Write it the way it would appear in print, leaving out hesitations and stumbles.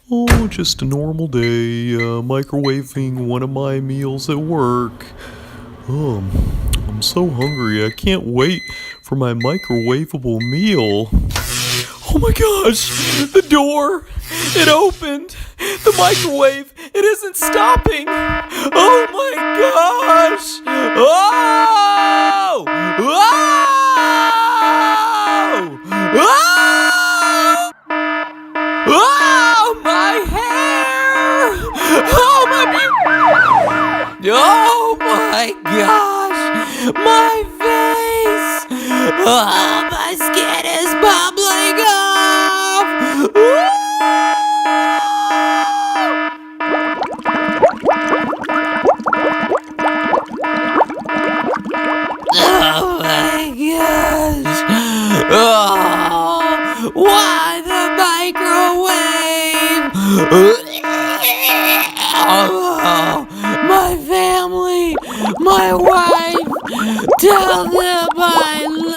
Oh, just a normal day, microwaving one of my meals at work. Um, I'm so hungry, I can't wait for my microwavable meal. Oh my gosh, the door, it opened. The microwave, it isn't stopping. Oh my gosh. Oh! Oh! Oh! Oh, my hair! Oh, my Oh, my gosh! My face! Oh, my skin is bubbling off! Oh, my gosh! Oh, why the microwave? Oh, my family, my wife, tell them I